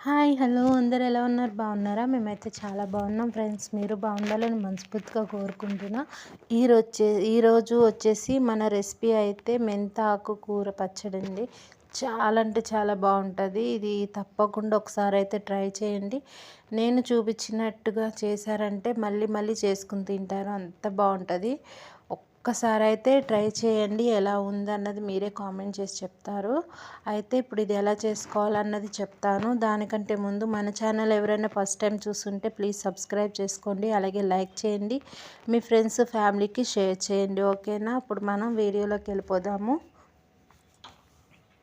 Hi hello అందరు ఎలా ఉన్నారు? బాగున్నారా? మేమైతే చాలా బాగున్నాం ఫ్రెండ్స్. మీరు బాగుండాలని మనస్ఫూర్తిగా కోరుకుంటున్నా. ఈరోజు వచ్చేసి మన రెసిపీ అయితే మెంతాకు కూర పచ్చడి అండి. చాలా అంటే చాలా బాగుంటుంది. ఇది తప్పకుండా ఒకసారి అయితే ట్రై చేయండి. నేను చూపించినట్టుగా చేశారంటే మళ్ళీ మళ్ళీ చేసుకుని తింటారు, అంత బాగుంటుంది. ఒక్కసారి అయితే ట్రై చేయండి, ఎలా ఉందన్నది మీరే కామెంట్ చేసి చెప్తారు. అయితే ఇప్పుడు ఇది ఎలా చేసుకోవాలన్నది చెప్తాను. దానికంటే ముందు మన ఛానల్ ఎవరైనా ఫస్ట్ టైం చూస్తుంటే ప్లీజ్ సబ్స్క్రైబ్ చేసుకోండి, అలాగే లైక్ చేయండి, మీ ఫ్రెండ్స్ ఫ్యామిలీకి షేర్ చేయండి. ఓకేనా? ఇప్పుడు మనం వీడియోలోకి వెళ్ళిపోదాము.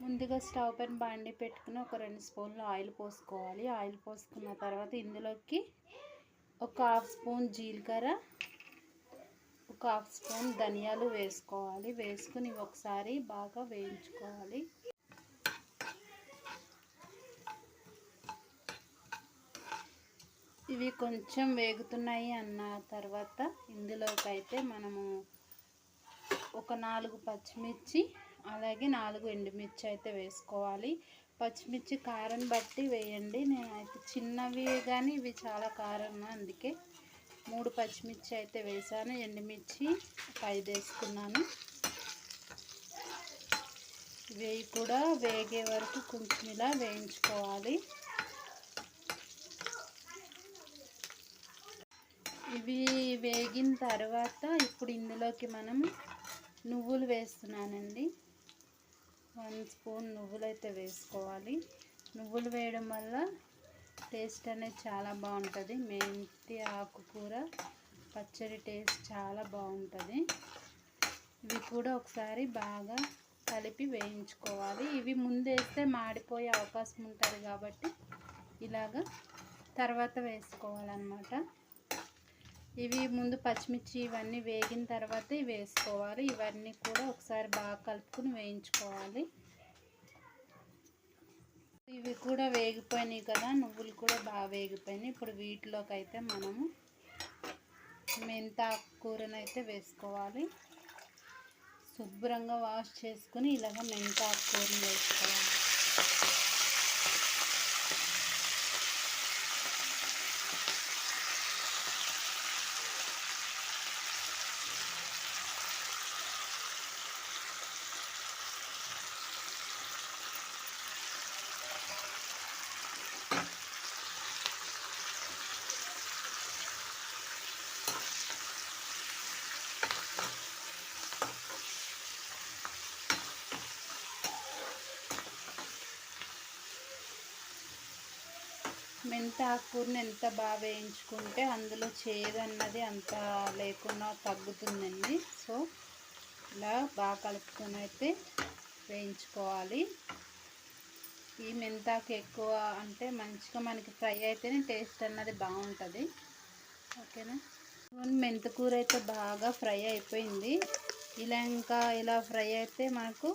ముందుగా స్టవ్ పైన బాండి పెట్టుకుని ఒక 2 స్పూన్లు ఆయిల్ పోసుకోవాలి. ఆయిల్ పోసుకున్న తర్వాత ఇందులోకి ఒక 1/2 స్పూన్ జీలకర్ర, ఒక 1/2 స్పూన్ ధనియాలు వేసుకోవాలి. వేసుకుని ఒకసారి బాగా వేయించుకోవాలి. ఇవి కొంచెం వేగుతున్నాయి అన్న తర్వాత ఇందులోకి అయితే మనము ఒక 4 పచ్చిమిర్చి, అలాగే 4 ఎండుమిర్చి అయితే వేసుకోవాలి. పచ్చిమిర్చి కారం బట్టి వేయండి. నేనైతే చిన్నవి కానీ ఇవి చాలా కారం, అందుకే 3 పచ్చిమిర్చి అయితే వేసాను. ఎండుమిర్చి 5 వేసుకున్నాను. ఇవి కూడా వేగే వరకు కొంచెం ఇలా వేయించుకోవాలి. ఇవి వేగిన తర్వాత ఇప్పుడు ఇందులోకి మనం నువ్వులు వేస్తున్నానండి. 1 స్పూన్ నువ్వులు అయితే వేసుకోవాలి. నువ్వులు వేయడం వల్ల టేస్ట్ అనేది చాలా బాగుంటుంది. మెంతి ఆకుకూర పచ్చడి టేస్ట్ చాలా బాగుంటుంది. ఇవి కూడా ఒకసారి బాగా కలిపి వేయించుకోవాలి. ఇవి ముందేస్తే మాడిపోయే అవకాశం ఉంటుంది కాబట్టి ఇలాగా తర్వాత వేసుకోవాలన్నమాట. ఇవి ముందు పచ్చిమిర్చి ఇవన్నీ వేగిన తర్వాత ఇవి వేసుకోవాలి. ఇవన్నీ కూడా ఒకసారి బాగా కలుపుకుని వేయించుకోవాలి. ఇవి కూడా వేగిపోయినాయి కదా, నువ్వులు కూడా బాగా వేగిపోయినాయి. ఇప్పుడు వీటిలోకి అయితే మనము మెంతాకు కూరను అయితే వేసుకోవాలి. శుభ్రంగా వాష్ చేసుకుని ఇలాగ మెంతాకు కూరను వేసుకోవాలి. మెంతాకుని ఎంత బాగా వేయించుకుంటే అందులో చేదు అన్నది అంత లేకుండా తగ్గుతుందండి. సో ఇలా బాగా కలుపుకొని అయితే వేయించుకోవాలి. ఈ మెంతాకు ఎక్కువ అంటే మంచిగా మనకి ఫ్రై అయితేనే టేస్ట్ అన్నది బాగుంటుంది. ఓకేనా? మెంతికూర అయితే బాగా ఫ్రై అయిపోయింది. ఇలా ఫ్రై అయితే మనకు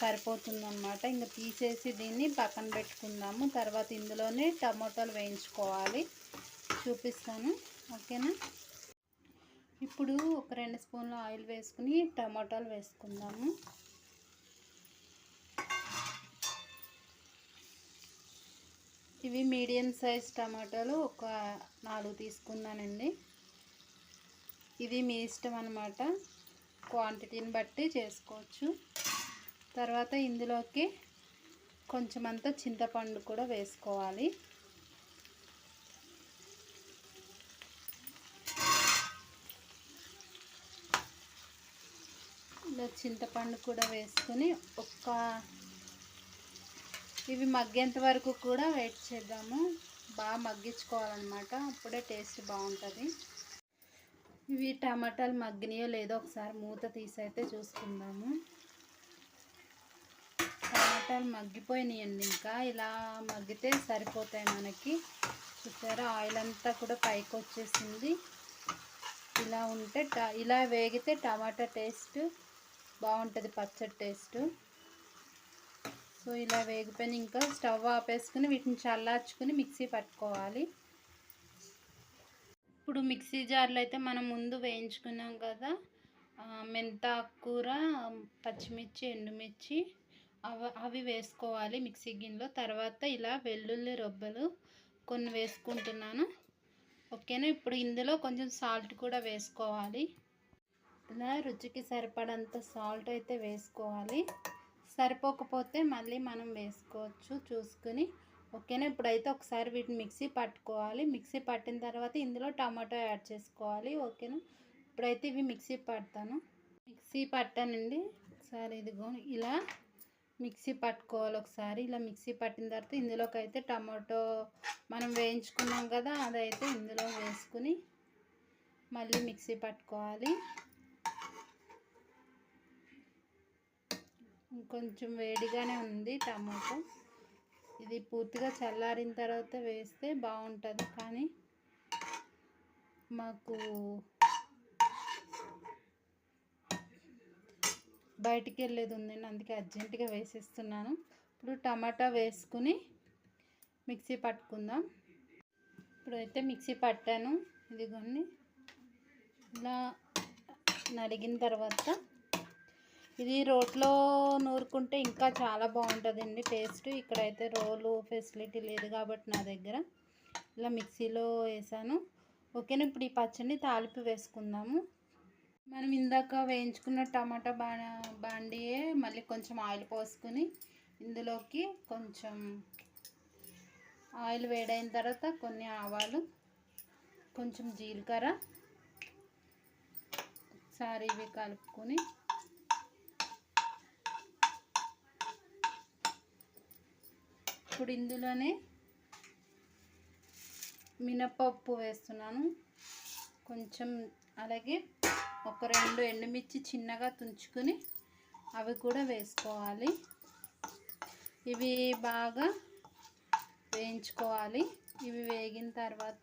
సరిపోతుందన్నమాట. ఇంకా తీసేసి దీన్ని పక్కన పెట్టుకుందాము. తర్వాత ఇందులోనే టమాటాలు వేయించుకోవాలి, చూపిస్తాను. ఓకేనా? ఇప్పుడు ఒక 2 స్పూన్ల ఆయిల్ వేసుకుని టమాటాలు వేసుకుందాము. ఇవి మీడియం సైజ్ టమాటాలు ఒక 4 తీసుకున్నానండి. ఇది మీ ఇష్టం అన్నమాట, క్వాంటిటీని బట్టి చేసుకోవచ్చు. తర్వాత ఇందులోకి కొంచెం అంత చింతపండు కూడా వేసుకోవాలి. ఇలా చింతపండు కూడా వేసుకుని ఇవి మగ్గేంత వరకు కూడా వెయిట్ చేద్దాము. బాగా మగ్గించుకోవాలన్నమాట, అప్పుడే టేస్ట్ బాగుంటుంది. ఇవి టమాటాలు మగ్గినాయో లేదో ఒకసారి మూత తీసి అయితే చూసుకుందాము. టమాటాలు మగ్గిపోయినాయండి. ఇంకా ఇలా మగ్గితే సరిపోతాయి మనకి. చూసారా, ఆయిల్ అంతా కూడా పైకి వచ్చేసింది. ఇలా ఉంటే ఇలా వేగితే టమాటా టేస్ట్ బాగుంటుంది, పచ్చడి టేస్ట్. సో ఇలా వేగిపోయిన ఇంకా స్టవ్ ఆపేసుకుని వీటిని చల్లార్చుకుని మిక్సీ పట్టుకోవాలి. ఇప్పుడు మిక్సీ జార్లో అయితే మనం ముందు వేయించుకున్నాం కదా మెంతాకు కూర, పచ్చిమిర్చి, ఎండుమిర్చి, అవి వేసుకోవాలి మిక్సీ గిన్నెలో. తర్వాత ఇలా వెల్లుల్లి రొబ్బలు కొన్ని వేసుకుంటున్నాను. ఓకేనా. ఇప్పుడు ఇందులో కొంచెం సాల్ట్ కూడా వేసుకోవాలి. ఇలా రుచికి సరిపడంత సాల్ట్ అయితే వేసుకోవాలి. సరిపోకపోతే మళ్ళీ మనం వేసుకోవచ్చు చూసుకుని. ఓకేనా. ఇప్పుడైతే ఒకసారి వీటిని మిక్సీ పట్టుకోవాలి. మిక్సీ పట్టిన తర్వాత ఇందులో టమాటో యాడ్ చేసుకోవాలి. ఓకేనా. ఇప్పుడైతే ఇవి మిక్సీ పడతాను. మిక్సీ పట్టానండి. ఒకసారి ఇదిగో ఇలా మిక్సీ పట్టుకోవాలి. ఒకసారి ఇలా మిక్సీ పట్టిన తర్వాత ఇందులోకి అయితే టమాటో మనం వేయించుకున్నాం కదా, అదైతే ఇందులో వేసుకుని మళ్ళీ మిక్సీ పట్టుకోవాలి. కొంచెం వేడిగానే ఉంది టమాటో. ఇది పూర్తిగా చల్లారిన తర్వాత వేస్తే బాగుంటుంది, కానీ మాకు బయటికి వెళ్ళేది ఉందండి, అందుకే అర్జెంటుగా వేసేస్తున్నాను. ఇప్పుడు టమాటా వేసుకుని మిక్సీ పట్టుకుందాం. ఇప్పుడైతే మిక్సీ పట్టాను. ఇదిగోండి ఇలా నలిగిన తర్వాత ఇది రోట్లో నూరుకుంటే ఇంకా చాలా బాగుంటుందండి టేస్ట్. ఇక్కడైతే రోలు ఫెసిలిటీ లేదు కాబట్టి నా దగ్గర ఇలా మిక్సీలో వేసాను. ఓకేనా. ఇప్పుడు ఈ పచ్చడిని తాలింపు వేసుకుందాము. మనం ఇందాక వేయించుకున్న టమాటా బాండియే మళ్ళీ కొంచెం ఆయిల్ పోసుకొని ఇందులోకి కొంచెం ఆయిల్ వేడైన తర్వాత కొన్ని ఆవాలు, కొంచెం జీలకర్ర, ఒకసారి ఇవి కలుపుకొని ఇప్పుడు ఇందులోనే మినపప్పు వేస్తున్నాను కొంచెం. అలాగే ఒక 2 ఎండుమిర్చి చిన్నగా తుంచుకొని అవి కూడా వేసుకోవాలి. ఇవి బాగా వేయించుకోవాలి. ఇవి వేగిన తర్వాత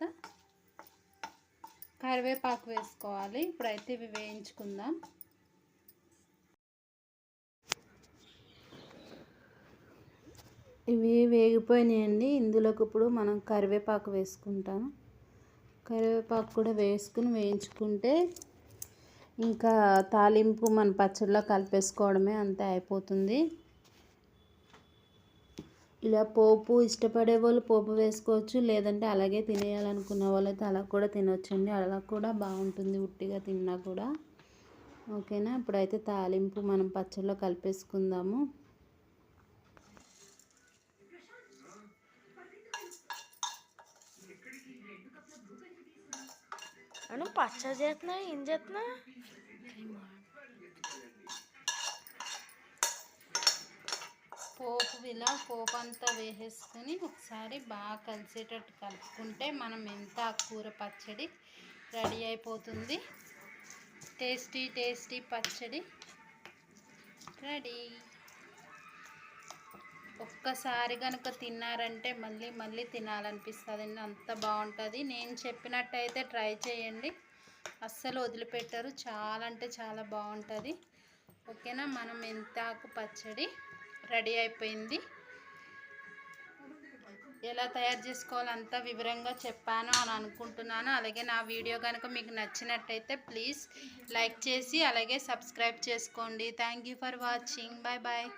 కరివేపాకు వేసుకోవాలి. ఇప్పుడైతే ఇవి వేయించుకుందాం. ఇవి వేగిపోయినాయండి. ఇందులోకి ఇప్పుడు మనం కరివేపాకు వేసుకుంటాం. కరివేపాకు కూడా వేసుకుని వేయించుకుంటే ఇంకా తాలింపు మన పచ్చడిలో కలిపేసుకోవడమే, అంతే అయిపోతుంది. ఇలా పోపు ఇష్టపడే వాళ్ళు పోపు వేసుకోవచ్చు, లేదంటే అలాగే తినేయాలనుకున్న వాళ్ళైతే అలా కూడా తినొచ్చండి. అలా కూడా బాగుంటుంది ఉట్టిగా తిన్నా కూడా. ఓకేనా. ఇప్పుడైతే తాలింపు మనం పచ్చడిలో కలిపేసుకుందాము. పచ్చడి చేస్తున్నా, ఏం చేస్తున్నా? పోపు అంతా వేసేసుకొని ఒకసారి బాగా కలిసేటట్టు కలుపుకుంటే మనం మెంతాకు పచ్చడి రెడీ అయిపోతుంది. టేస్టీ టేస్టీ పచ్చడి రెడీ. ఒక్కసారి కనుక తిన్నారంటే మళ్ళీ మళ్ళీ తినాలనిపిస్తుంది, అంత బాగుంటుంది. నేను చెప్పినట్టయితే ట్రై చేయండి, అస్సలు వదిలిపెట్టరు. చాలా అంటే చాలా బాగుంటుంది. ఓకేనా. మనం మెంతాకు పచ్చడి రెడీ అయిపోయింది. ఎలా తయారు చేసుకోవాలో అంతా వివరంగా చెప్పాను అని అనుకుంటున్నాను. అలాగే నా వీడియో కనుక మీకు నచ్చినట్టయితే ప్లీజ్ లైక్ చేసి అలాగే సబ్స్క్రైబ్ చేసుకోండి. Thank you for watching. Bye bye.